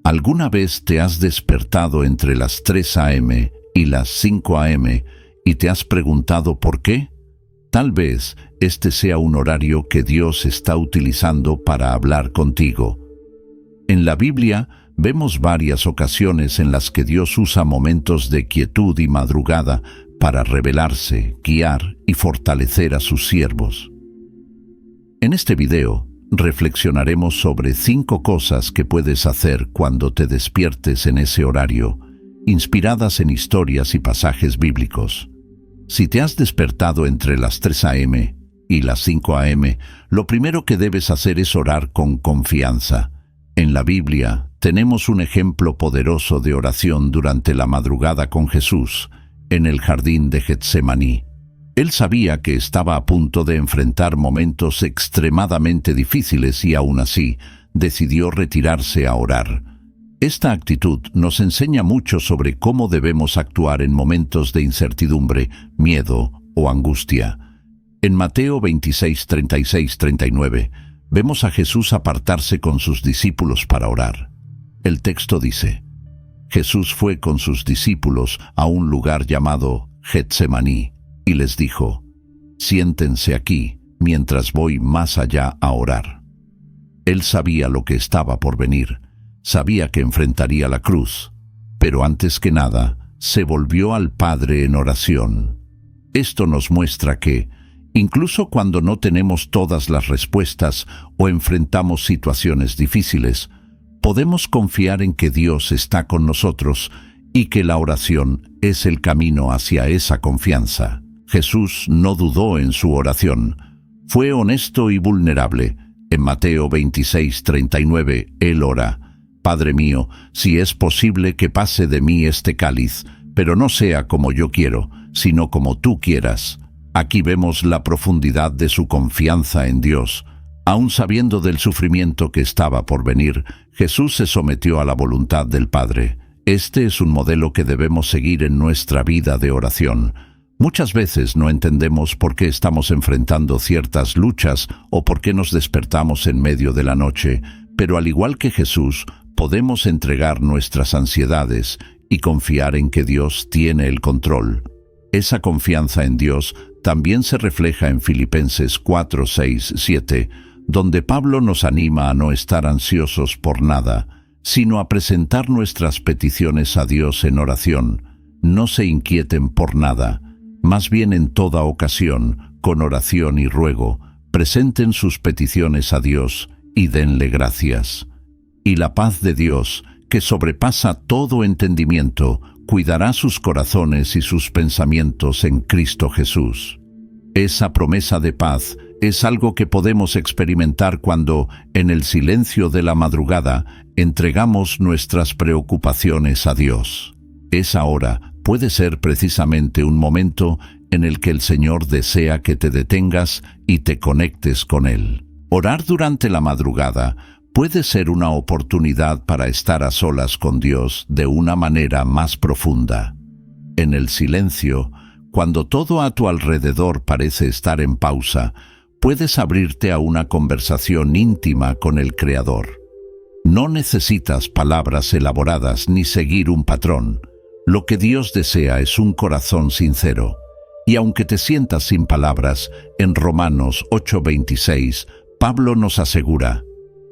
¿Alguna vez te has despertado entre las 3 a.m. y las 5 a.m. y te has preguntado por qué? Tal vez este sea un horario que Dios está utilizando para hablar contigo. En la Biblia vemos varias ocasiones en las que Dios usa momentos de quietud y madrugada para revelarse, guiar y fortalecer a sus siervos. En este video reflexionaremos sobre 5 cosas que puedes hacer cuando te despiertes en ese horario, inspiradas en historias y pasajes bíblicos. Si te has despertado entre las 3 a.m. y las 5 a.m., lo primero que debes hacer es orar con confianza. En la Biblia tenemos un ejemplo poderoso de oración durante la madrugada con Jesús, en el jardín de Getsemaní. Él sabía que estaba a punto de enfrentar momentos extremadamente difíciles y aún así decidió retirarse a orar. Esta actitud nos enseña mucho sobre cómo debemos actuar en momentos de incertidumbre, miedo o angustia. En Mateo 26, 36, 39, vemos a Jesús apartarse con sus discípulos para orar. El texto dice: Jesús fue con sus discípulos a un lugar llamado Getsemaní y les dijo: siéntense aquí mientras voy más allá a orar. Él sabía lo que estaba por venir, sabía que enfrentaría la cruz, pero antes que nada se volvió al Padre en oración. Esto nos muestra que, incluso cuando no tenemos todas las respuestas o enfrentamos situaciones difíciles, podemos confiar en que Dios está con nosotros y que la oración es el camino hacia esa confianza. Jesús no dudó en su oración. Fue honesto y vulnerable. En Mateo 26, 39, Él ora: Padre mío, si es posible que pase de mí este cáliz, pero no sea como yo quiero, sino como tú quieras. Aquí vemos la profundidad de su confianza en Dios. Aun sabiendo del sufrimiento que estaba por venir, Jesús se sometió a la voluntad del Padre. Este es un modelo que debemos seguir en nuestra vida de oración. Muchas veces no entendemos por qué estamos enfrentando ciertas luchas o por qué nos despertamos en medio de la noche, pero al igual que Jesús, podemos entregar nuestras ansiedades y confiar en que Dios tiene el control. Esa confianza en Dios también se refleja en Filipenses 4, 6, 7, donde Pablo nos anima a no estar ansiosos por nada, sino a presentar nuestras peticiones a Dios en oración. No se inquieten por nada, más bien en toda ocasión, con oración y ruego, presenten sus peticiones a Dios y denle gracias. Y la paz de Dios, que sobrepasa todo entendimiento, cuidará sus corazones y sus pensamientos en Cristo Jesús. Esa promesa de paz es algo que podemos experimentar cuando, en el silencio de la madrugada, entregamos nuestras preocupaciones a Dios. Esa hora puede ser precisamente un momento en el que el Señor desea que te detengas y te conectes con Él. Orar durante la madrugada puede ser una oportunidad para estar a solas con Dios de una manera más profunda. En el silencio, cuando todo a tu alrededor parece estar en pausa, puedes abrirte a una conversación íntima con el Creador. No necesitas palabras elaboradas ni seguir un patrón. Lo que Dios desea es un corazón sincero. Y aunque te sientas sin palabras, en Romanos 8:26, Pablo nos asegura: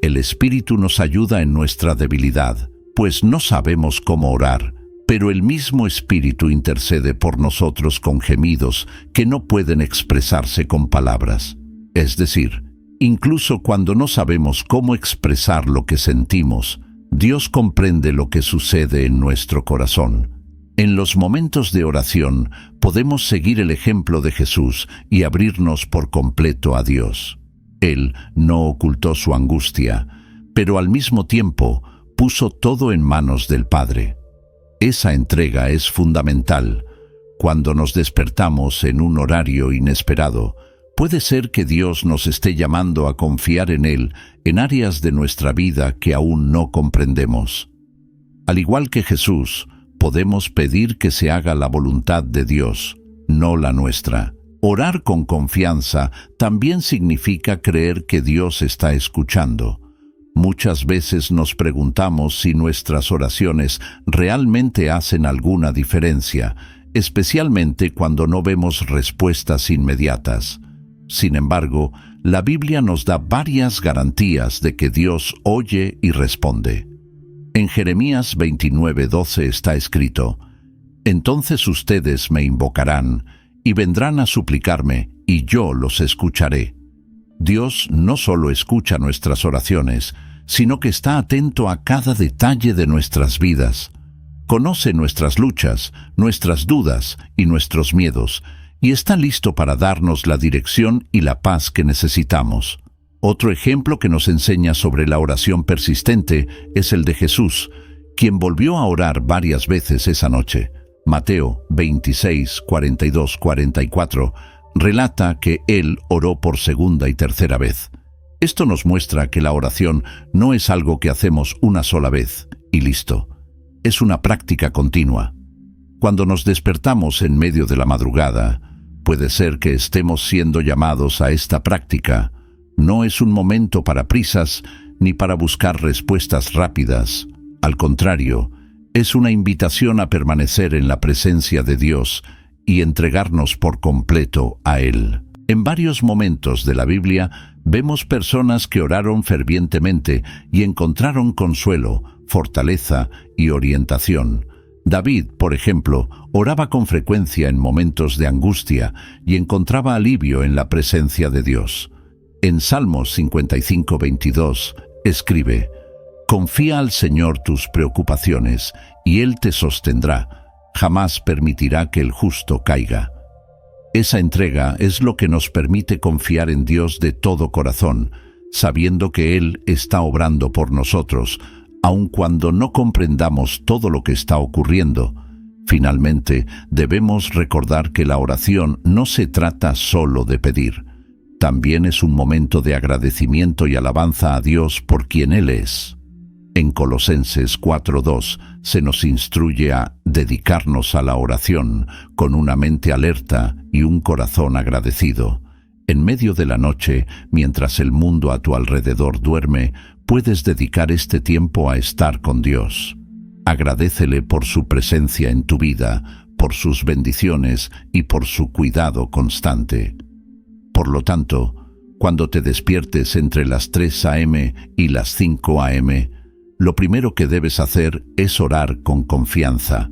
el Espíritu nos ayuda en nuestra debilidad, pues no sabemos cómo orar, pero el mismo Espíritu intercede por nosotros con gemidos que no pueden expresarse con palabras. Es decir, incluso cuando no sabemos cómo expresar lo que sentimos, Dios comprende lo que sucede en nuestro corazón. En los momentos de oración podemos seguir el ejemplo de Jesús y abrirnos por completo a Dios. Él no ocultó su angustia, pero al mismo tiempo puso todo en manos del Padre. Esa entrega es fundamental. Cuando nos despertamos en un horario inesperado, puede ser que Dios nos esté llamando a confiar en Él en áreas de nuestra vida que aún no comprendemos. Al igual que Jesús, podemos pedir que se haga la voluntad de Dios, no la nuestra. Orar con confianza también significa creer que Dios está escuchando. Muchas veces nos preguntamos si nuestras oraciones realmente hacen alguna diferencia, especialmente cuando no vemos respuestas inmediatas. Sin embargo, la Biblia nos da varias garantías de que Dios oye y responde. En Jeremías 29:12 está escrito: «Entonces ustedes me invocarán y vendrán a suplicarme, y yo los escucharé». Dios no solo escucha nuestras oraciones, sino que está atento a cada detalle de nuestras vidas. Conoce nuestras luchas, nuestras dudas y nuestros miedos, y está listo para darnos la dirección y la paz que necesitamos. Otro ejemplo que nos enseña sobre la oración persistente es el de Jesús, quien volvió a orar varias veces esa noche. Mateo 26, 42, 44 relata que él oró por segunda y tercera vez. Esto nos muestra que la oración no es algo que hacemos una sola vez y listo. Es una práctica continua. Cuando nos despertamos en medio de la madrugada, puede ser que estemos siendo llamados a esta práctica. No es un momento para prisas ni para buscar respuestas rápidas. Al contrario, es una invitación a permanecer en la presencia de Dios y entregarnos por completo a Él. En varios momentos de la Biblia vemos personas que oraron fervientemente y encontraron consuelo, fortaleza y orientación. David, por ejemplo, oraba con frecuencia en momentos de angustia y encontraba alivio en la presencia de Dios. En Salmos 55:22 escribe: «Confía al Señor tus preocupaciones, y Él te sostendrá. Jamás permitirá que el justo caiga». Esa entrega es lo que nos permite confiar en Dios de todo corazón, sabiendo que Él está obrando por nosotros, aun cuando no comprendamos todo lo que está ocurriendo. Finalmente, debemos recordar que la oración no se trata solo de pedir. También es un momento de agradecimiento y alabanza a Dios por quien Él es. En Colosenses 4:2 se nos instruye a dedicarnos a la oración con una mente alerta y un corazón agradecido. En medio de la noche, mientras el mundo a tu alrededor duerme, puedes dedicar este tiempo a estar con Dios. Agradécele por su presencia en tu vida, por sus bendiciones y por su cuidado constante. Por lo tanto, cuando te despiertes entre las 3 a.m. y las 5 a.m., lo primero que debes hacer es orar con confianza.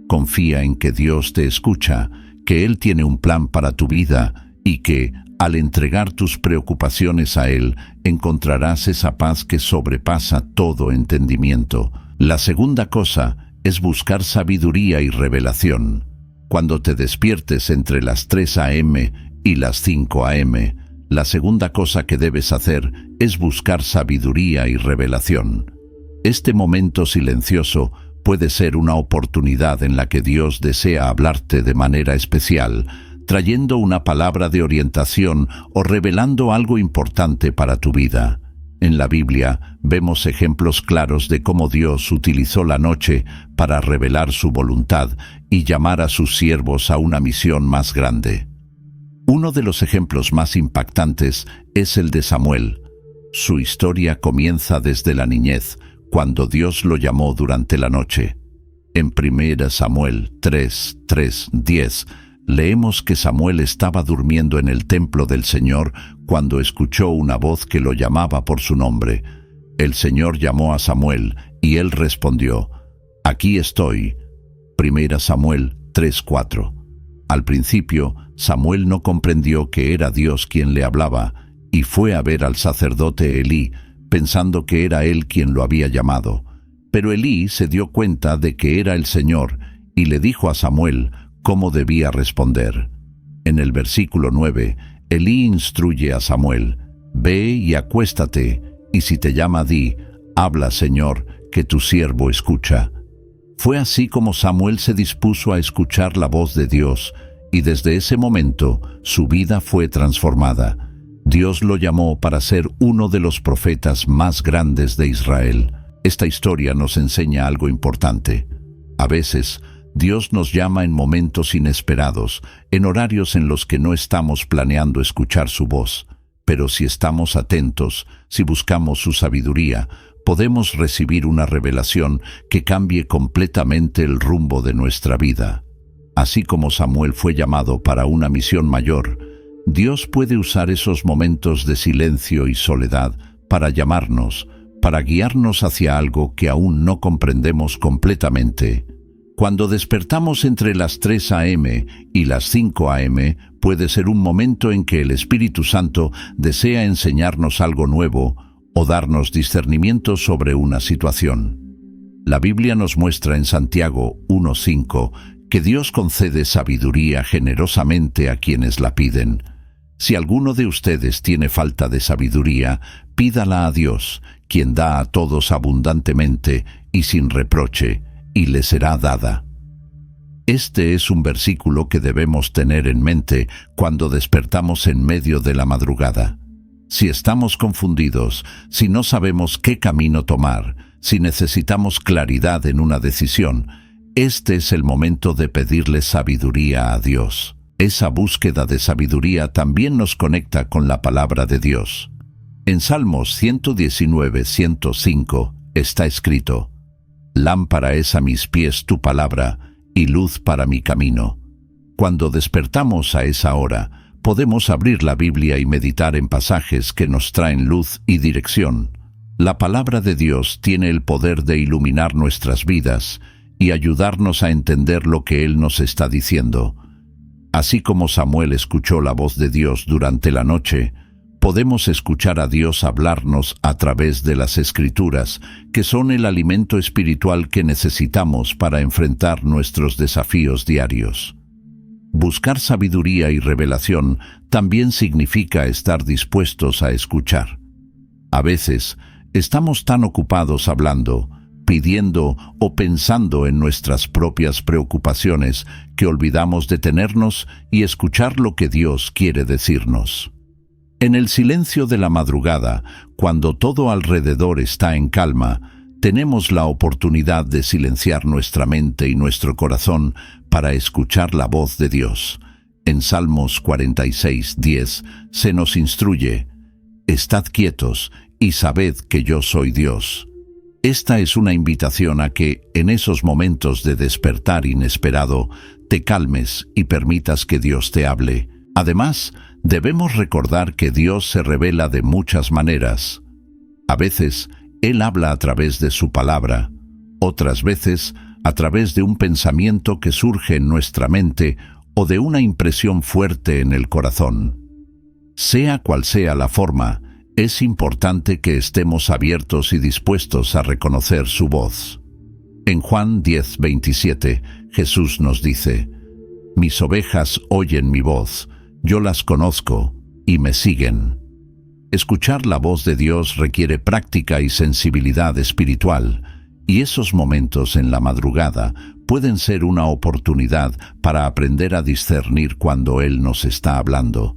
Confía en que Dios te escucha, que Él tiene un plan para tu vida y que, al entregar tus preocupaciones a Él, encontrarás esa paz que sobrepasa todo entendimiento. La segunda cosa es buscar sabiduría y revelación. Cuando te despiertes entre las 3 a.m. y las 5 a.m., la segunda cosa que debes hacer es buscar sabiduría y revelación. Este momento silencioso puede ser una oportunidad en la que Dios desea hablarte de manera especial, trayendo una palabra de orientación o revelando algo importante para tu vida. En la Biblia vemos ejemplos claros de cómo Dios utilizó la noche para revelar su voluntad y llamar a sus siervos a una misión más grande. Uno de los ejemplos más impactantes es el de Samuel. Su historia comienza desde la niñez, cuando Dios lo llamó durante la noche. En 1 Samuel 3:10 leemos que Samuel estaba durmiendo en el templo del Señor cuando escuchó una voz que lo llamaba por su nombre. El Señor llamó a Samuel y él respondió: «Aquí estoy». 1 Samuel 3:4. Al principio, Samuel no comprendió que era Dios quien le hablaba y fue a ver al sacerdote Elí, pensando que era él quien lo había llamado. Pero Elí se dio cuenta de que era el Señor y le dijo a Samuel cómo debía responder. En el versículo 9, Elí instruye a Samuel: «Ve y acuéstate, y si te llama, di: habla, Señor, que tu siervo escucha». Fue así como Samuel se dispuso a escuchar la voz de Dios, y desde ese momento su vida fue transformada. Dios lo llamó para ser uno de los profetas más grandes de Israel. Esta historia nos enseña algo importante. A veces, Dios nos llama en momentos inesperados, en horarios en los que no estamos planeando escuchar su voz. pero si estamos atentos, si buscamos su sabiduría, podemos recibir una revelación que cambie completamente el rumbo de nuestra vida. Así como Samuel fue llamado para una misión mayor, Dios puede usar esos momentos de silencio y soledad para llamarnos, para guiarnos hacia algo que aún no comprendemos completamente. Cuando despertamos entre las 3 a.m. y las 5 a.m., puede ser un momento en que el Espíritu Santo desea enseñarnos algo nuevo o darnos discernimiento sobre una situación. La Biblia nos muestra en Santiago 1:5 que Dios concede sabiduría generosamente a quienes la piden. Si alguno de ustedes tiene falta de sabiduría, pídala a Dios, quien da a todos abundantemente y sin reproche, y le será dada. Este es un versículo que debemos tener en mente cuando despertamos en medio de la madrugada. Si estamos confundidos, si no sabemos qué camino tomar, si necesitamos claridad en una decisión, este es el momento de pedirle sabiduría a Dios. Esa búsqueda de sabiduría también nos conecta con la palabra de Dios. En Salmos 119:105 está escrito: «Lámpara es a mis pies tu palabra, y luz para mi camino». Cuando despertamos a esa hora, podemos abrir la Biblia y meditar en pasajes que nos traen luz y dirección. La palabra de Dios tiene el poder de iluminar nuestras vidas y ayudarnos a entender lo que Él nos está diciendo. Así como Samuel escuchó la voz de Dios durante la noche, podemos escuchar a Dios hablarnos a través de las Escrituras, que son el alimento espiritual que necesitamos para enfrentar nuestros desafíos diarios. Buscar sabiduría y revelación también significa estar dispuestos a escuchar. A veces, estamos tan ocupados hablando, pidiendo o pensando en nuestras propias preocupaciones que olvidamos detenernos y escuchar lo que Dios quiere decirnos. En el silencio de la madrugada, cuando todo alrededor está en calma, tenemos la oportunidad de silenciar nuestra mente y nuestro corazón para escuchar la voz de Dios. En Salmos 46:10 se nos instruye: «Estad quietos y sabed que yo soy Dios». Esta es una invitación a que, en esos momentos de despertar inesperado, te calmes y permitas que Dios te hable. Además, debemos recordar que Dios se revela de muchas maneras. A veces, Él habla a través de su palabra, otras veces a través de un pensamiento que surge en nuestra mente o de una impresión fuerte en el corazón. Sea cual sea la forma, es importante que estemos abiertos y dispuestos a reconocer su voz. En Juan 10:27, Jesús nos dice: «Mis ovejas oyen mi voz, yo las conozco y me siguen». Escuchar la voz de Dios requiere práctica y sensibilidad espiritual, y esos momentos en la madrugada pueden ser una oportunidad para aprender a discernir cuando Él nos está hablando.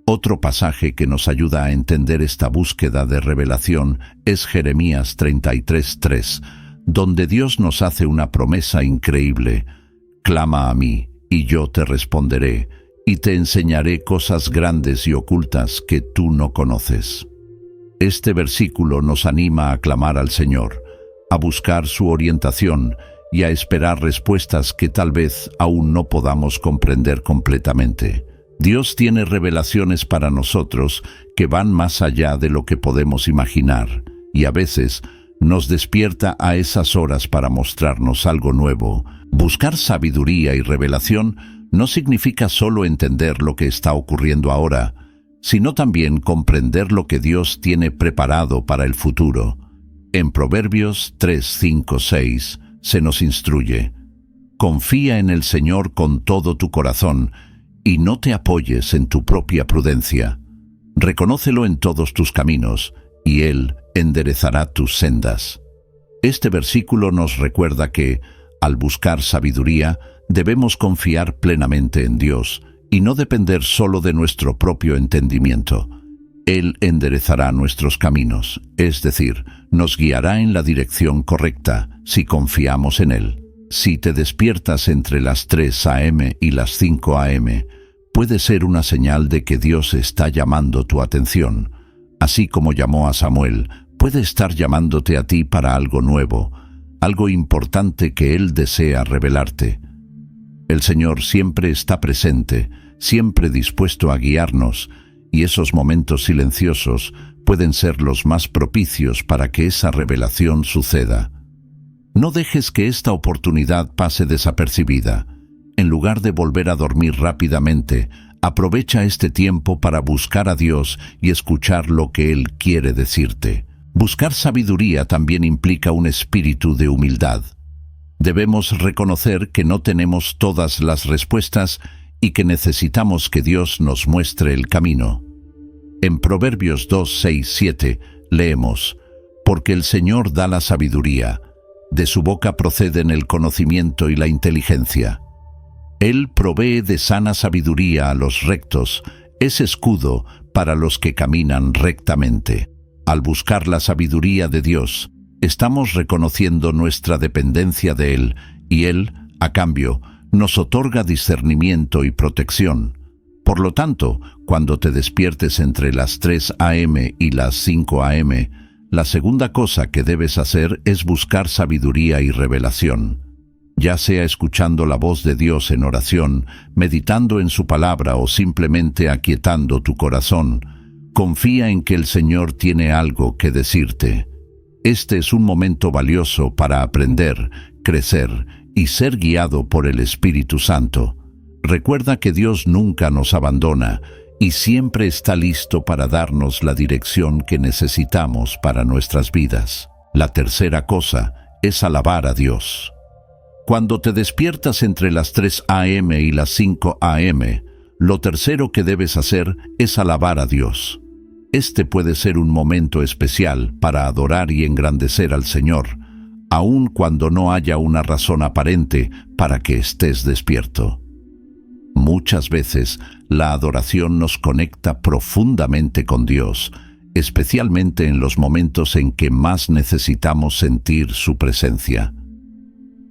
Otro pasaje que nos ayuda a entender esta búsqueda de revelación es Jeremías 33:3, donde Dios nos hace una promesa increíble: «Clama a mí, y yo te responderé, y te enseñaré cosas grandes y ocultas que tú no conoces». Este versículo nos anima a clamar al Señor, a buscar su orientación y a esperar respuestas que tal vez aún no podamos comprender completamente. Dios tiene revelaciones para nosotros que van más allá de lo que podemos imaginar, y a veces nos despierta a esas horas para mostrarnos algo nuevo. Buscar sabiduría y revelación no significa solo entender lo que está ocurriendo ahora, sino también comprender lo que Dios tiene preparado para el futuro. En Proverbios 3:5-6 se nos instruye: «Confía en el Señor con todo tu corazón, y no te apoyes en tu propia prudencia. Reconócelo en todos tus caminos, y Él enderezará tus sendas». Este versículo nos recuerda que, al buscar sabiduría, debemos confiar plenamente en Dios y no depender solo de nuestro propio entendimiento. Él enderezará nuestros caminos, es decir, nos guiará en la dirección correcta si confiamos en Él. Si te despiertas entre las 3 a.m. y las 5 a.m., puede ser una señal de que Dios está llamando tu atención. Así como llamó a Samuel, puede estar llamándote a ti para algo nuevo, algo importante que Él desea revelarte. El Señor siempre está presente, siempre dispuesto a guiarnos, y esos momentos silenciosos pueden ser los más propicios para que esa revelación suceda. No dejes que esta oportunidad pase desapercibida. En lugar de volver a dormir rápidamente, aprovecha este tiempo para buscar a Dios y escuchar lo que Él quiere decirte. Buscar sabiduría también implica un espíritu de humildad. Debemos reconocer que no tenemos todas las respuestas y que necesitamos que Dios nos muestre el camino. En Proverbios 2, 6, 7 leemos: «Porque el Señor da la sabiduría, de su boca proceden el conocimiento y la inteligencia. Él provee de sana sabiduría a los rectos, es escudo para los que caminan rectamente». Al buscar la sabiduría de Dios, estamos reconociendo nuestra dependencia de Él, y Él, a cambio, nos otorga discernimiento y protección. Por lo tanto, cuando te despiertes entre las 3 a.m. y las 5 a.m., la segunda cosa que debes hacer es buscar sabiduría y revelación. Ya sea escuchando la voz de Dios en oración, meditando en su palabra o simplemente aquietando tu corazón, confía en que el Señor tiene algo que decirte. Este es un momento valioso para aprender, crecer y ser guiado por el Espíritu Santo. Recuerda que Dios nunca nos abandona y siempre está listo para darnos la dirección que necesitamos para nuestras vidas. La tercera cosa es alabar a Dios. Cuando te despiertas entre las 3 a.m. y las 5 a.m., lo tercero que debes hacer es alabar a Dios. Este puede ser un momento especial para adorar y engrandecer al Señor, aun cuando no haya una razón aparente para que estés despierto. Muchas veces, la adoración nos conecta profundamente con Dios, especialmente en los momentos en que más necesitamos sentir su presencia.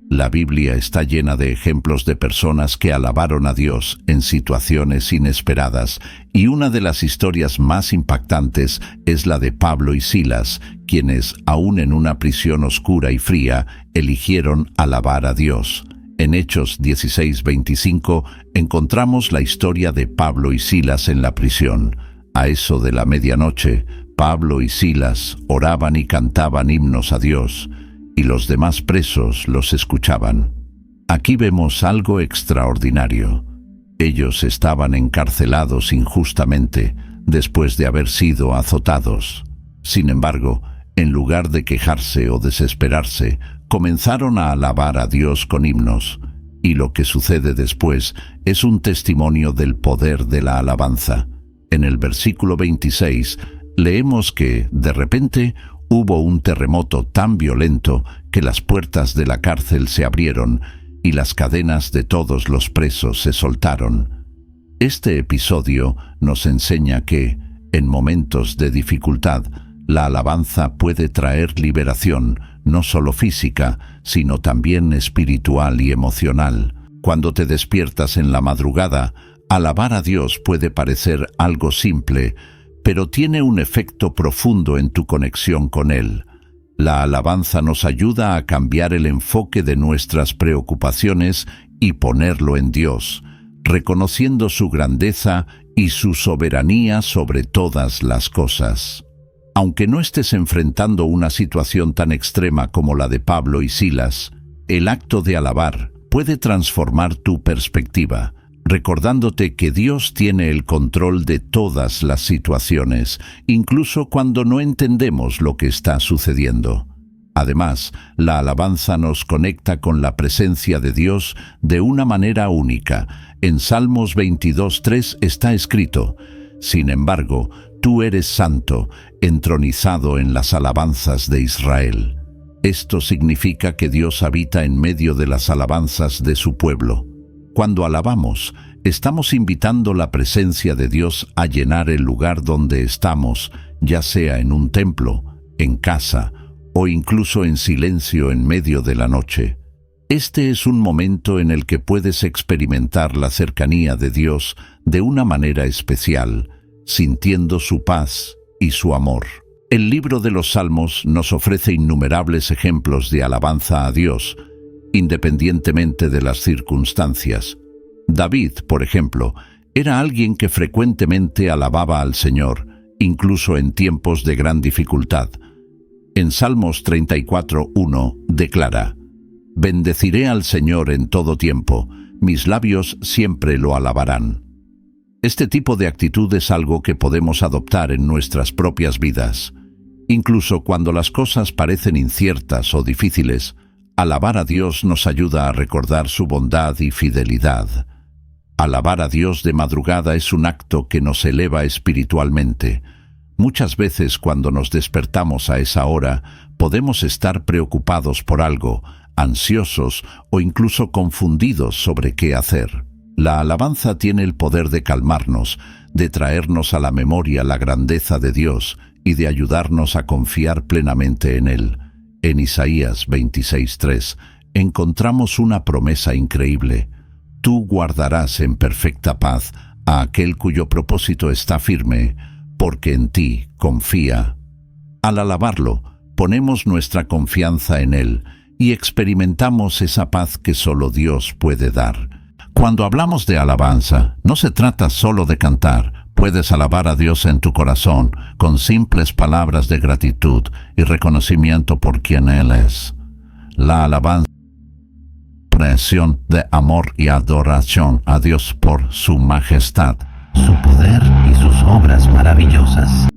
La Biblia está llena de ejemplos de personas que alabaron a Dios en situaciones inesperadas, y una de las historias más impactantes es la de Pablo y Silas, quienes, aún en una prisión oscura y fría, eligieron alabar a Dios. En Hechos 16:25 encontramos la historia de Pablo y Silas en la prisión. A eso de la medianoche, Pablo y Silas oraban y cantaban himnos a Dios, y los demás presos los escuchaban. Aquí vemos algo extraordinario. Ellos estaban encarcelados injustamente después de haber sido azotados. Sin embargo, en lugar de quejarse o desesperarse, comenzaron a alabar a Dios con himnos, y lo que sucede después es un testimonio del poder de la alabanza. En el versículo 26 leemos que, de repente, hubo un terremoto tan violento que las puertas de la cárcel se abrieron y las cadenas de todos los presos se soltaron. Este episodio nos enseña que, en momentos de dificultad, la alabanza puede traer liberación, no solo física, sino también espiritual y emocional. Cuando te despiertas en la madrugada, alabar a Dios puede parecer algo simple, pero tiene un efecto profundo en tu conexión con Él. La alabanza nos ayuda a cambiar el enfoque de nuestras preocupaciones y ponerlo en Dios, reconociendo su grandeza y su soberanía sobre todas las cosas. Aunque no estés enfrentando una situación tan extrema como la de Pablo y Silas, el acto de alabar puede transformar tu perspectiva, recordándote que Dios tiene el control de todas las situaciones, incluso cuando no entendemos lo que está sucediendo. Además, la alabanza nos conecta con la presencia de Dios de una manera única. En Salmos 22:3 está escrito: «Sin embargo, tú eres santo, entronizado en las alabanzas de Israel». Esto significa que Dios habita en medio de las alabanzas de su pueblo. Cuando alabamos, estamos invitando la presencia de Dios a llenar el lugar donde estamos, ya sea en un templo, en casa o incluso en silencio en medio de la noche. Este es un momento en el que puedes experimentar la cercanía de Dios de una manera especial, sintiendo su paz y su amor. El libro de los Salmos nos ofrece innumerables ejemplos de alabanza a Dios, independientemente de las circunstancias. David, por ejemplo, era alguien que frecuentemente alababa al Señor, incluso en tiempos de gran dificultad. En Salmos 34:1 declara: «Bendeciré al Señor en todo tiempo, mis labios siempre lo alabarán». Este tipo de actitud es algo que podemos adoptar en nuestras propias vidas. Incluso cuando las cosas parecen inciertas o difíciles, alabar a Dios nos ayuda a recordar su bondad y fidelidad. Alabar a Dios de madrugada es un acto que nos eleva espiritualmente. Muchas veces cuando nos despertamos a esa hora, podemos estar preocupados por algo, ansiosos o incluso confundidos sobre qué hacer. La alabanza tiene el poder de calmarnos, de traernos a la memoria la grandeza de Dios y de ayudarnos a confiar plenamente en Él. En Isaías 26:3 encontramos una promesa increíble: «Tú guardarás en perfecta paz a aquel cuyo propósito está firme, porque en ti confía». Al alabarlo, ponemos nuestra confianza en Él y experimentamos esa paz que solo Dios puede dar. Cuando hablamos de alabanza, no se trata solo de cantar. Puedes alabar a Dios en tu corazón, con simples palabras de gratitud y reconocimiento por quien Él es. La alabanza es una expresión de amor y adoración a Dios por su majestad, su poder y sus obras maravillosas.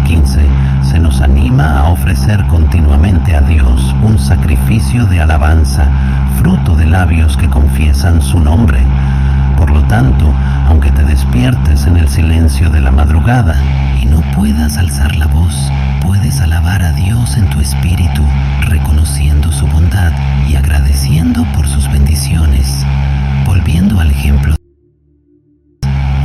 15. Se nos anima a ofrecer continuamente a Dios un sacrificio de alabanza, fruto de labios que confiesan su nombre. Por lo tanto, aunque te despiertes en el silencio de la madrugada y no puedas alzar la voz, puedes alabar a Dios en tu espíritu, reconociendo su bondad y agradeciendo por sus bendiciones. Volviendo al ejemplo,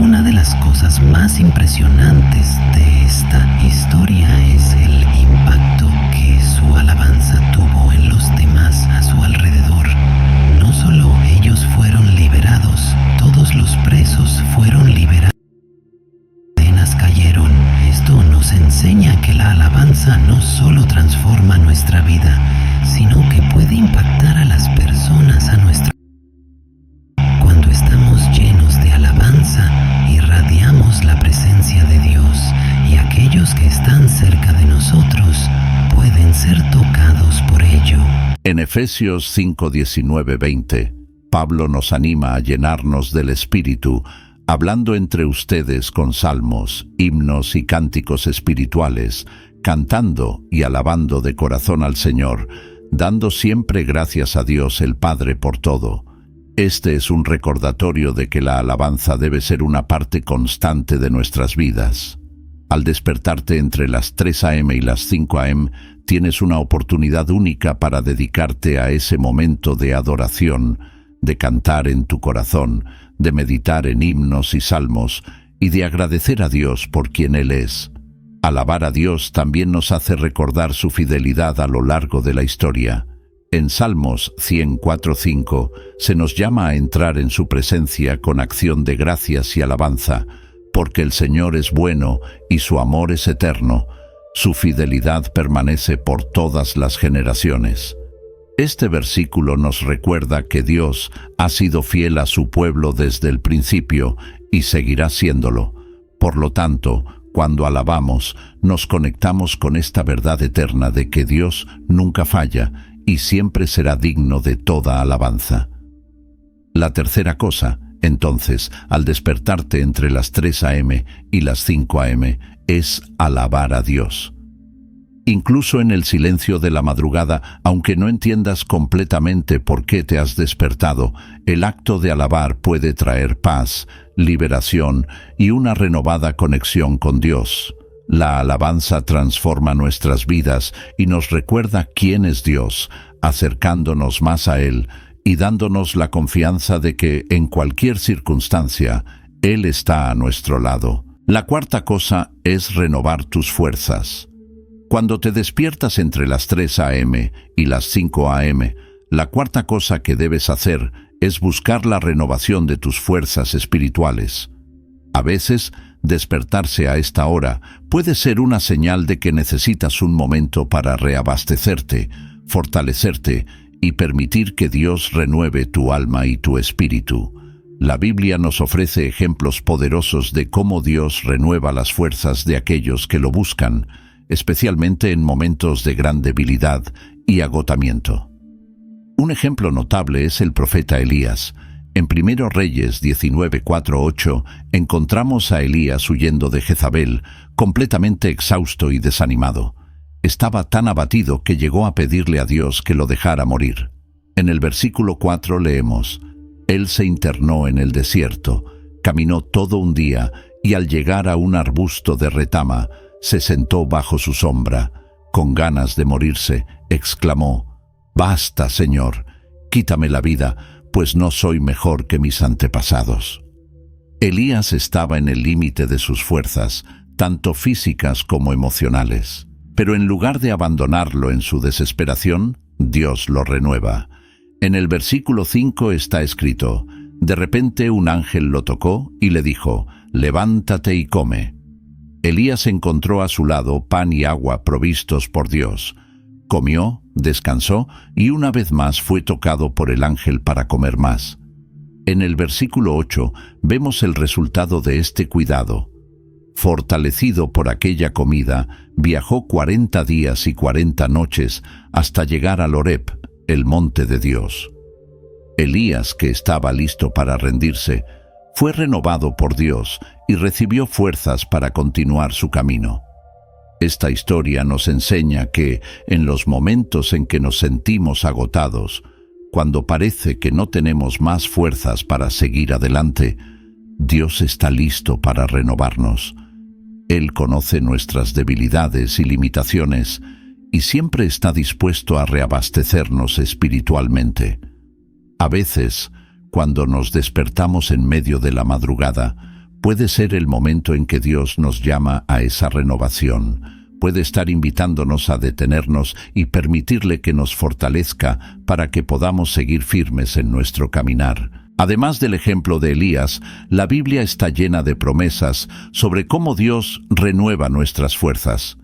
una de las cosas más impresionantes de esta historia es el impacto que su alabanza tuvo en los demás a su alrededor. No solo ellos fueron liberados, todos los presos fueron liberados. Cadenas cayeron. Esto nos enseña que la alabanza no solo transforma nuestra vida, sino que puede impactar a las personas a nuestro. Cuando estamos llenos de alabanza, irradiamos la presencia de Dios, y aquellos que están cerca de nosotros pueden ser tocados por ello. En Efesios 5:19-20, Pablo nos anima a llenarnos del Espíritu, hablando entre ustedes con salmos, himnos y cánticos espirituales, cantando y alabando de corazón al Señor, dando siempre gracias a Dios el Padre por todo. Este es un recordatorio de que la alabanza debe ser una parte constante de nuestras vidas. Al despertarte entre las 3 a.m. y las 5 a.m., tienes una oportunidad única para dedicarte a ese momento de adoración, de cantar en tu corazón, de meditar en himnos y salmos y de agradecer a Dios por quien Él es. Alabar a Dios también nos hace recordar su fidelidad a lo largo de la historia. En Salmos 104:5 se nos llama a entrar en su presencia con acción de gracias y alabanza, porque el Señor es bueno y su amor es eterno, su fidelidad permanece por todas las generaciones. Este versículo nos recuerda que Dios ha sido fiel a su pueblo desde el principio y seguirá siéndolo. Por lo tanto, cuando alabamos, nos conectamos con esta verdad eterna de que Dios nunca falla y siempre será digno de toda alabanza. La tercera cosa, entonces, al despertarte entre las 3 a.m. y las 5 a.m., es alabar a Dios. Incluso en el silencio de la madrugada, aunque no entiendas completamente por qué te has despertado, el acto de alabar puede traer paz, liberación y una renovada conexión con Dios. La alabanza transforma nuestras vidas y nos recuerda quién es Dios, acercándonos más a Él y dándonos la confianza de que en cualquier circunstancia, Él está a nuestro lado. La cuarta cosa es renovar tus fuerzas. Cuando te despiertas entre las 3 a.m. y las 5 a.m., La cuarta cosa que debes hacer es buscar la renovación de tus fuerzas espirituales. A veces, despertarse a esta hora puede ser una señal de que necesitas un momento para reabastecerte, fortalecerte y permitir que Dios renueve tu alma y tu espíritu. La Biblia nos ofrece ejemplos poderosos de cómo Dios renueva las fuerzas de aquellos que lo buscan, especialmente en momentos de gran debilidad y agotamiento. Un ejemplo notable es el profeta Elías. En 1 Reyes 19:4-8 encontramos a Elías huyendo de Jezabel, completamente exhausto y desanimado. Estaba tan abatido que llegó a pedirle a Dios que lo dejara morir. En el versículo 4 leemos: Él se internó en el desierto, caminó todo un día y al llegar a un arbusto de retama, se sentó bajo su sombra. Con ganas de morirse, exclamó: «Basta, Señor, quítame la vida, pues no soy mejor que mis antepasados». Elías estaba en el límite de sus fuerzas, tanto físicas como emocionales. Pero en lugar de abandonarlo en su desesperación, Dios lo renueva. En el versículo 5 está escrito: «De repente un ángel lo tocó y le dijo: «Levántate y come». Elías encontró a su lado pan y agua provistos por Dios. Comió, descansó y una vez más fue tocado por el ángel para comer más. En el versículo 8 vemos el resultado de este cuidado. Fortalecido por aquella comida, viajó 40 días y 40 noches hasta llegar al Horeb, el monte de Dios. Elías, que estaba listo para rendirse, fue renovado por Dios y recibió fuerzas para continuar su camino. Esta historia nos enseña que, en los momentos en que nos sentimos agotados, cuando parece que no tenemos más fuerzas para seguir adelante, Dios está listo para renovarnos. Él conoce nuestras debilidades y limitaciones y siempre está dispuesto a reabastecernos espiritualmente. A veces, cuando nos despertamos en medio de la madrugada, puede ser el momento en que Dios nos llama a esa renovación. Puede estar invitándonos a detenernos y permitirle que nos fortalezca para que podamos seguir firmes en nuestro caminar. Además del ejemplo de Elías, la Biblia está llena de promesas sobre cómo Dios renueva nuestras fuerzas.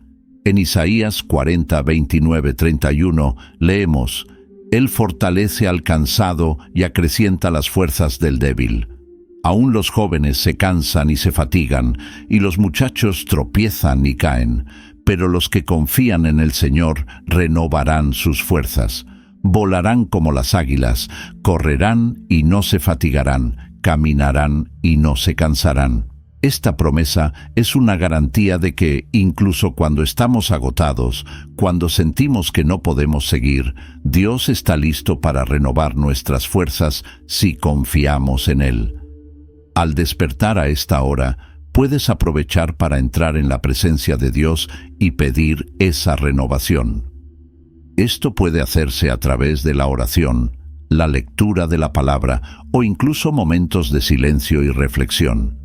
En Isaías 40, 29, 31 leemos: «Él fortalece al cansado y acrecienta las fuerzas del débil. Aún los jóvenes se cansan y se fatigan, y los muchachos tropiezan y caen, pero los que confían en el Señor renovarán sus fuerzas. Volarán como las águilas, correrán y no se fatigarán, caminarán y no se cansarán». Esta promesa es una garantía de que, incluso cuando estamos agotados, cuando sentimos que no podemos seguir, Dios está listo para renovar nuestras fuerzas si confiamos en Él. Al despertar a esta hora, puedes aprovechar para entrar en la presencia de Dios y pedir esa renovación. Esto puede hacerse a través de la oración, la lectura de la palabra o incluso momentos de silencio y reflexión.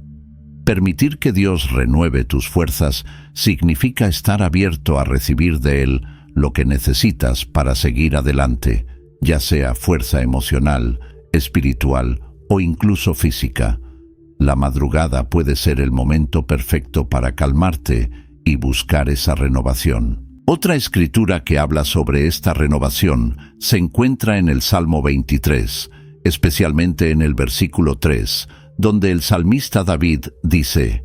Permitir que Dios renueve tus fuerzas significa estar abierto a recibir de Él lo que necesitas para seguir adelante, ya sea fuerza emocional, espiritual o incluso física. La madrugada puede ser el momento perfecto para calmarte y buscar esa renovación. Otra escritura que habla sobre esta renovación se encuentra en el Salmo 23, especialmente en el versículo 3, donde el salmista David dice: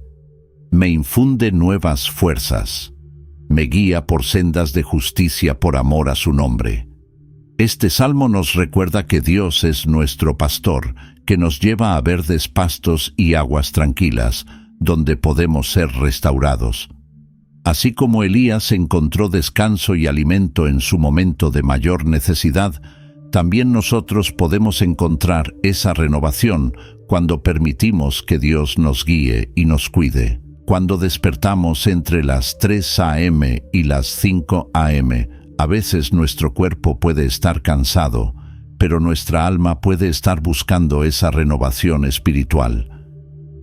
«Me infunde nuevas fuerzas, me guía por sendas de justicia por amor a su nombre». Este salmo nos recuerda que Dios es nuestro pastor, que nos lleva a verdes pastos y aguas tranquilas, donde podemos ser restaurados. Así como Elías encontró descanso y alimento en su momento de mayor necesidad, también nosotros podemos encontrar esa renovación cuando permitimos que Dios nos guíe y nos cuide. Cuando despertamos entre las 3 a.m. y las 5 a.m., a veces nuestro cuerpo puede estar cansado, pero nuestra alma puede estar buscando esa renovación espiritual.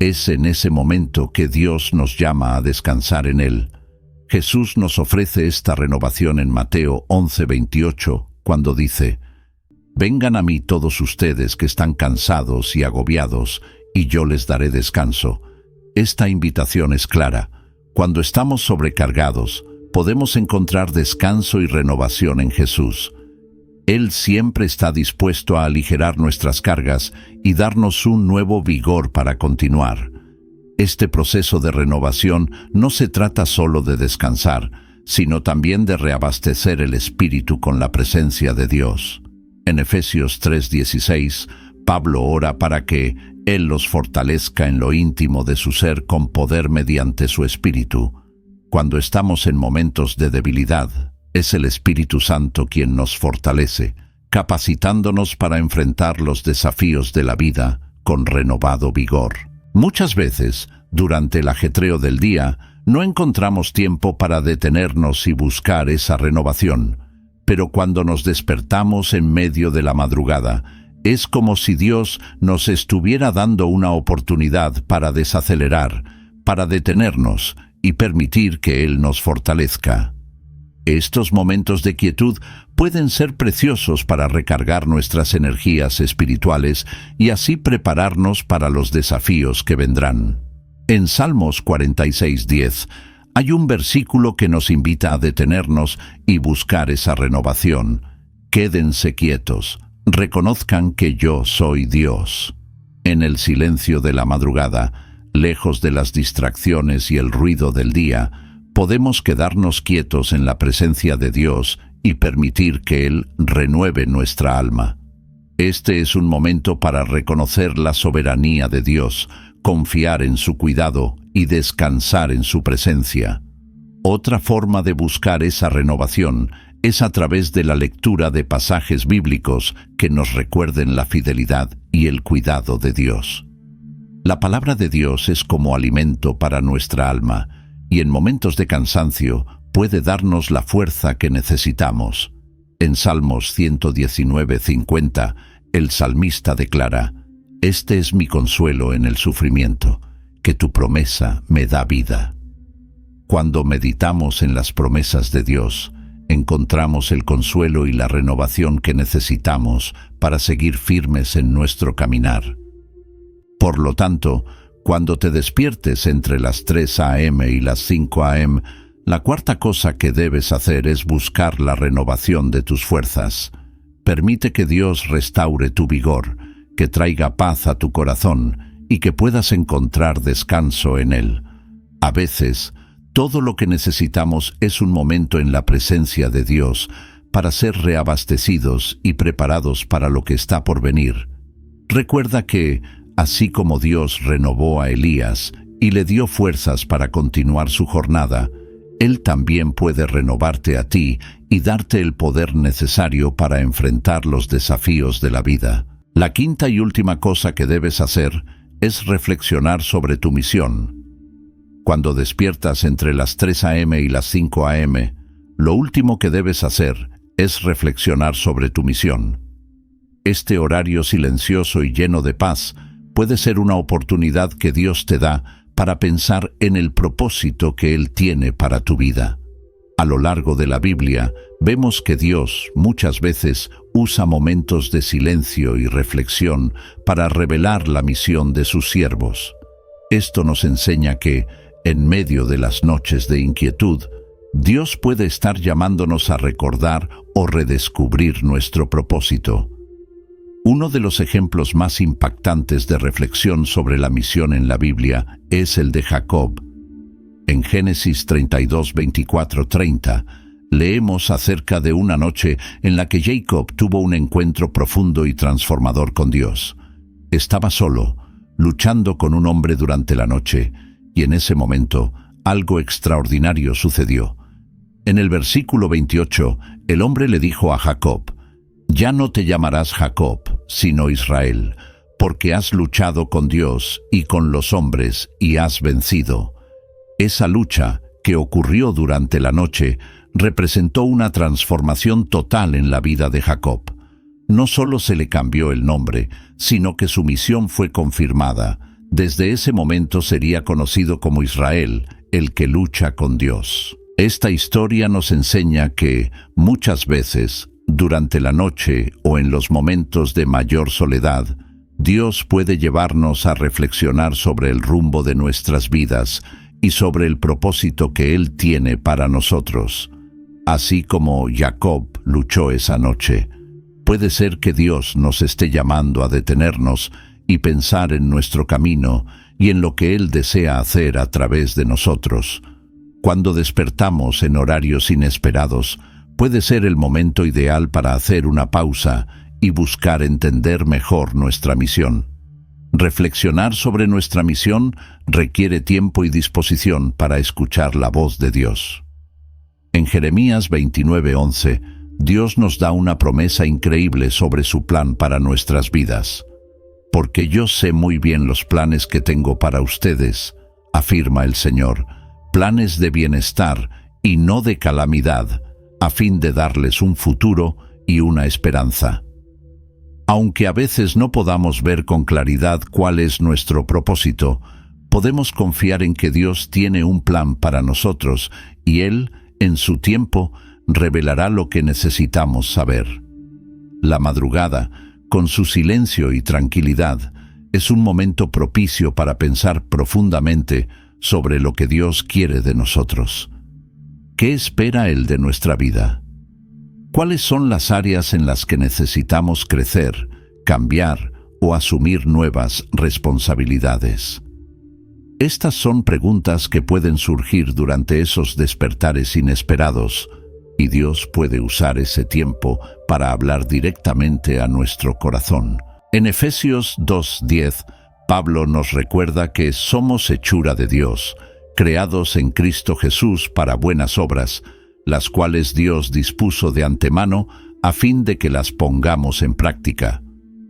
Es en ese momento que Dios nos llama a descansar en Él. Jesús nos ofrece esta renovación en Mateo 11:28, cuando dice: Vengan a mí todos ustedes que están cansados y agobiados, y yo les daré descanso. Esta invitación es clara. Cuando estamos sobrecargados, podemos encontrar descanso y renovación en Jesús. Él siempre está dispuesto a aligerar nuestras cargas y darnos un nuevo vigor para continuar. Este proceso de renovación no se trata solo de descansar, sino también de reabastecer el espíritu con la presencia de Dios. En Efesios 3:16, Pablo ora para que Él los fortalezca en lo íntimo de su ser con poder mediante su espíritu. Cuando estamos en momentos de debilidad, es el Espíritu Santo quien nos fortalece, capacitándonos para enfrentar los desafíos de la vida con renovado vigor. Muchas veces, durante el ajetreo del día, no encontramos tiempo para detenernos y buscar esa renovación, pero cuando nos despertamos en medio de la madrugada, es como si Dios nos estuviera dando una oportunidad para desacelerar, para detenernos y permitir que Él nos fortalezca. Estos momentos de quietud pueden ser preciosos para recargar nuestras energías espirituales y así prepararnos para los desafíos que vendrán. En Salmos 46:10 hay un versículo que nos invita a detenernos y buscar esa renovación. Quédense quietos, reconozcan que yo soy Dios. En el silencio de la madrugada, lejos de las distracciones y el ruido del día, podemos quedarnos quietos en la presencia de Dios y permitir que Él renueve nuestra alma. Este es un momento para reconocer la soberanía de Dios, confiar en su cuidado y descansar en su presencia. Otra forma de buscar esa renovación es a través de la lectura de pasajes bíblicos que nos recuerden la fidelidad y el cuidado de Dios. La palabra de Dios es como alimento para nuestra alma, y en momentos de cansancio puede darnos la fuerza que necesitamos. En Salmos 119:50, el salmista declara: «Este es mi consuelo en el sufrimiento, que tu promesa me da vida». Cuando meditamos en las promesas de Dios, encontramos el consuelo y la renovación que necesitamos para seguir firmes en nuestro caminar. Por lo tanto, cuando te despiertes entre las 3 a.m. y las 5 a.m., la cuarta cosa que debes hacer es buscar la renovación de tus fuerzas. Permite que Dios restaure tu vigor, que traiga paz a tu corazón y que puedas encontrar descanso en Él. A veces, todo lo que necesitamos es un momento en la presencia de Dios para ser reabastecidos y preparados para lo que está por venir. Recuerda que, así como Dios renovó a Elías y le dio fuerzas para continuar su jornada, Él también puede renovarte a ti y darte el poder necesario para enfrentar los desafíos de la vida. La quinta y última cosa que debes hacer es reflexionar sobre tu misión. Cuando despiertas entre las 3 a.m. y las 5 a.m., lo último que debes hacer es reflexionar sobre tu misión. Este horario silencioso y lleno de paz puede ser una oportunidad que Dios te da para pensar en el propósito que Él tiene para tu vida. A lo largo de la Biblia, vemos que Dios muchas veces usa momentos de silencio y reflexión para revelar la misión de sus siervos. Esto nos enseña que, en medio de las noches de inquietud, Dios puede estar llamándonos a recordar o redescubrir nuestro propósito. Uno de los ejemplos más impactantes de reflexión sobre la misión en la Biblia es el de Jacob. En Génesis 32, 24, 30, leemos acerca de una noche en la que Jacob tuvo un encuentro profundo y transformador con Dios. Estaba solo, luchando con un hombre durante la noche, y en ese momento algo extraordinario sucedió. En el versículo 28, el hombre le dijo a Jacob: «Ya no te llamarás Jacob, sino Israel, porque has luchado con Dios y con los hombres y has vencido». Esa lucha, que ocurrió durante la noche, representó una transformación total en la vida de Jacob. No solo se le cambió el nombre, sino que su misión fue confirmada. Desde ese momento sería conocido como Israel, el que lucha con Dios. Esta historia nos enseña que, muchas veces, Durante la noche o en los momentos de mayor soledad, Dios puede llevarnos a reflexionar sobre el rumbo de nuestras vidas y sobre el propósito que Él tiene para nosotros. Así como Jacob luchó esa noche, puede ser que Dios nos esté llamando a detenernos y pensar en nuestro camino y en lo que Él desea hacer a través de nosotros. Cuando despertamos en horarios inesperados, puede ser el momento ideal para hacer una pausa y buscar entender mejor nuestra misión. Reflexionar sobre nuestra misión requiere tiempo y disposición para escuchar la voz de Dios. En Jeremías 29:11, Dios nos da una promesa increíble sobre su plan para nuestras vidas. Porque yo sé muy bien los planes que tengo para ustedes, afirma el Señor, planes de bienestar y no de calamidad, a fin de darles un futuro y una esperanza. Aunque a veces no podamos ver con claridad cuál es nuestro propósito, podemos confiar en que Dios tiene un plan para nosotros y Él, en su tiempo, revelará lo que necesitamos saber. La madrugada, con su silencio y tranquilidad, es un momento propicio para pensar profundamente sobre lo que Dios quiere de nosotros. ¿Qué espera Él de nuestra vida? ¿Cuáles son las áreas en las que necesitamos crecer, cambiar o asumir nuevas responsabilidades? Estas son preguntas que pueden surgir durante esos despertares inesperados, y Dios puede usar ese tiempo para hablar directamente a nuestro corazón. En Efesios 2:10, Pablo nos recuerda que somos hechura de Dios, creados en Cristo Jesús para buenas obras, las cuales Dios dispuso de antemano a fin de que las pongamos en práctica.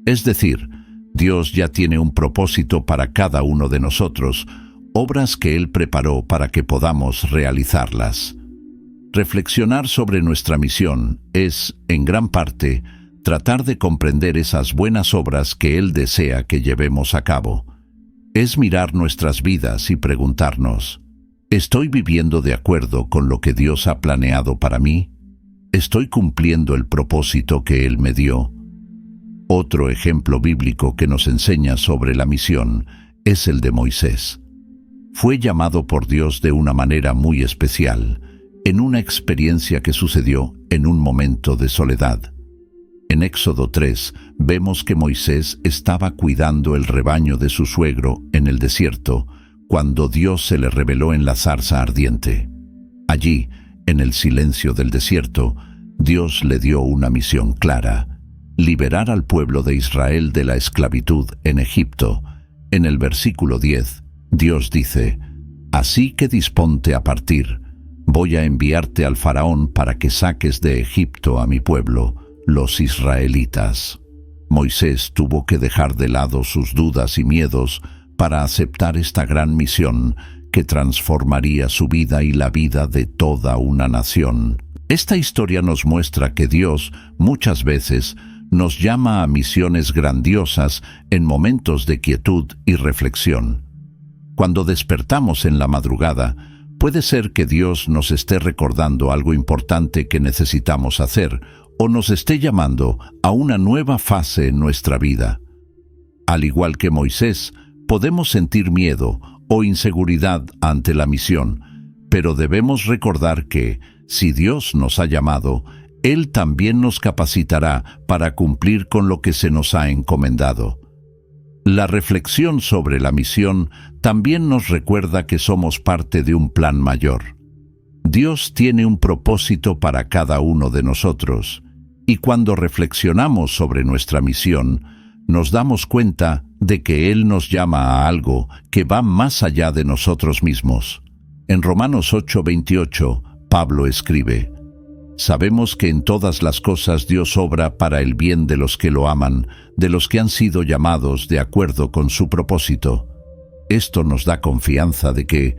Es decir, Dios ya tiene un propósito para cada uno de nosotros, obras que Él preparó para que podamos realizarlas. Reflexionar sobre nuestra misión es, en gran parte, tratar de comprender esas buenas obras que Él desea que llevemos a cabo. Es mirar nuestras vidas y preguntarnos, ¿estoy viviendo de acuerdo con lo que Dios ha planeado para mí? ¿Estoy cumpliendo el propósito que Él me dio? Otro ejemplo bíblico que nos enseña sobre la misión es el de Moisés. Fue llamado por Dios de una manera muy especial, en una experiencia que sucedió en un momento de soledad. En Éxodo 3 vemos que Moisés estaba cuidando el rebaño de su suegro en el desierto, cuando Dios se le reveló en la zarza ardiente. Allí, en el silencio del desierto, Dios le dio una misión clara: liberar al pueblo de Israel de la esclavitud en Egipto. En el versículo 10, Dios dice: «Así que disponte a partir. Voy a enviarte al faraón para que saques de Egipto a mi pueblo, los israelitas». Moisés tuvo que dejar de lado sus dudas y miedos para aceptar esta gran misión que transformaría su vida y la vida de toda una nación. Esta historia nos muestra que Dios muchas veces nos llama a misiones grandiosas en momentos de quietud y reflexión. Cuando despertamos en la madrugada, puede ser que Dios nos esté recordando algo importante que necesitamos hacer o nos esté llamando a una nueva fase en nuestra vida. Al igual que Moisés, podemos sentir miedo o inseguridad ante la misión, pero debemos recordar que, si Dios nos ha llamado, Él también nos capacitará para cumplir con lo que se nos ha encomendado. La reflexión sobre la misión también nos recuerda que somos parte de un plan mayor. Dios tiene un propósito para cada uno de nosotros, y cuando reflexionamos sobre nuestra misión, nos damos cuenta de que Él nos llama a algo que va más allá de nosotros mismos. En Romanos 8:28, Pablo escribe: «Sabemos que en todas las cosas Dios obra para el bien de los que lo aman, de los que han sido llamados de acuerdo con su propósito». Esto nos da confianza de que,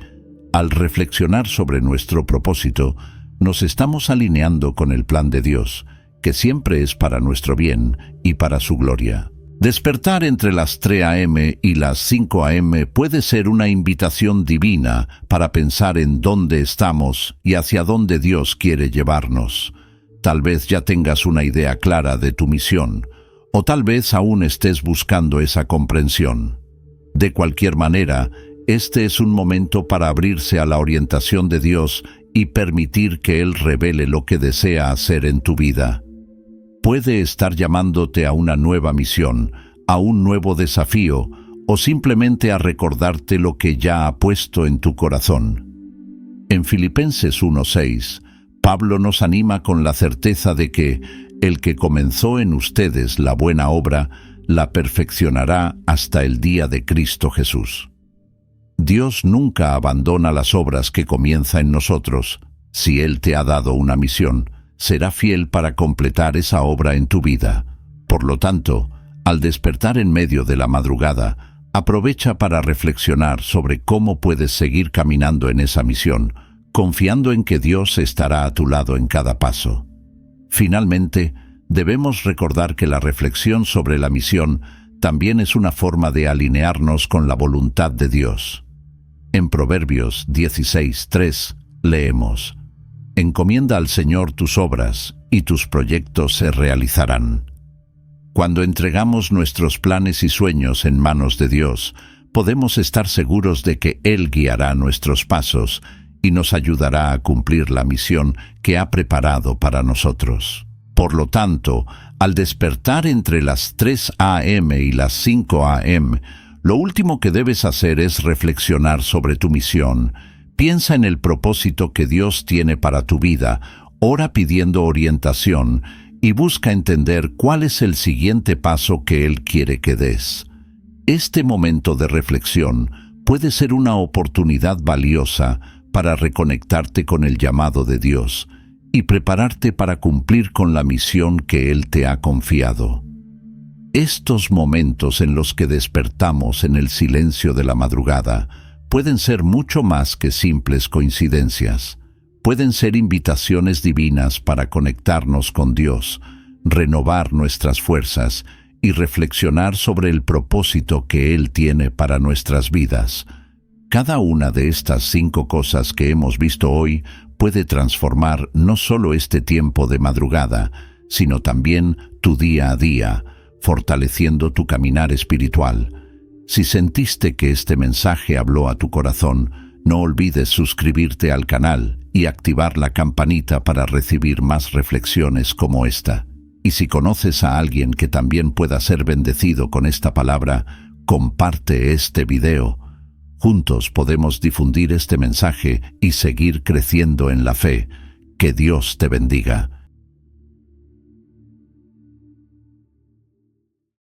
al reflexionar sobre nuestro propósito, nos estamos alineando con el plan de Dios, que siempre es para nuestro bien y para su gloria. Despertar entre las 3 a.m. y las 5 a.m. puede ser una invitación divina para pensar en dónde estamos y hacia dónde Dios quiere llevarnos. Tal vez ya tengas una idea clara de tu misión, o tal vez aún estés buscando esa comprensión. De cualquier manera, este es un momento para abrirse a la orientación de Dios y permitir que Él revele lo que desea hacer en tu vida. Puede estar llamándote a una nueva misión, a un nuevo desafío, o simplemente a recordarte lo que ya ha puesto en tu corazón. En Filipenses 1:6, Pablo nos anima con la certeza de que el que comenzó en ustedes la buena obra, la perfeccionará hasta el día de Cristo Jesús. Dios nunca abandona las obras que comienza en nosotros. Si Él te ha dado una misión, será fiel para completar esa obra en tu vida. Por lo tanto, al despertar en medio de la madrugada, aprovecha para reflexionar sobre cómo puedes seguir caminando en esa misión, confiando en que Dios estará a tu lado en cada paso. Finalmente, debemos recordar que la reflexión sobre la misión también es una forma de alinearnos con la voluntad de Dios. En Proverbios 16:3 leemos: «Encomienda al Señor tus obras, y tus proyectos se realizarán». Cuando entregamos nuestros planes y sueños en manos de Dios, podemos estar seguros de que Él guiará nuestros pasos y nos ayudará a cumplir la misión que ha preparado para nosotros. Por lo tanto, al despertar entre las 3 a.m. y las 5 a.m., lo último que debes hacer es reflexionar sobre tu misión. Piensa en el propósito que Dios tiene para tu vida, ora pidiendo orientación y busca entender cuál es el siguiente paso que Él quiere que des. Este momento de reflexión puede ser una oportunidad valiosa para reconectarte con el llamado de Dios y prepararte para cumplir con la misión que Él te ha confiado. Estos momentos en los que despertamos en el silencio de la madrugada pueden ser mucho más que simples coincidencias. Pueden ser invitaciones divinas para conectarnos con Dios, renovar nuestras fuerzas y reflexionar sobre el propósito que Él tiene para nuestras vidas. Cada una de estas 5 cosas que hemos visto hoy puede transformar no solo este tiempo de madrugada, sino también tu día a día, fortaleciendo tu caminar espiritual. Si sentiste que este mensaje habló a tu corazón, no olvides suscribirte al canal y activar la campanita para recibir más reflexiones como esta. Y si conoces a alguien que también pueda ser bendecido con esta palabra, comparte este video. Juntos podemos difundir este mensaje y seguir creciendo en la fe. Que Dios te bendiga.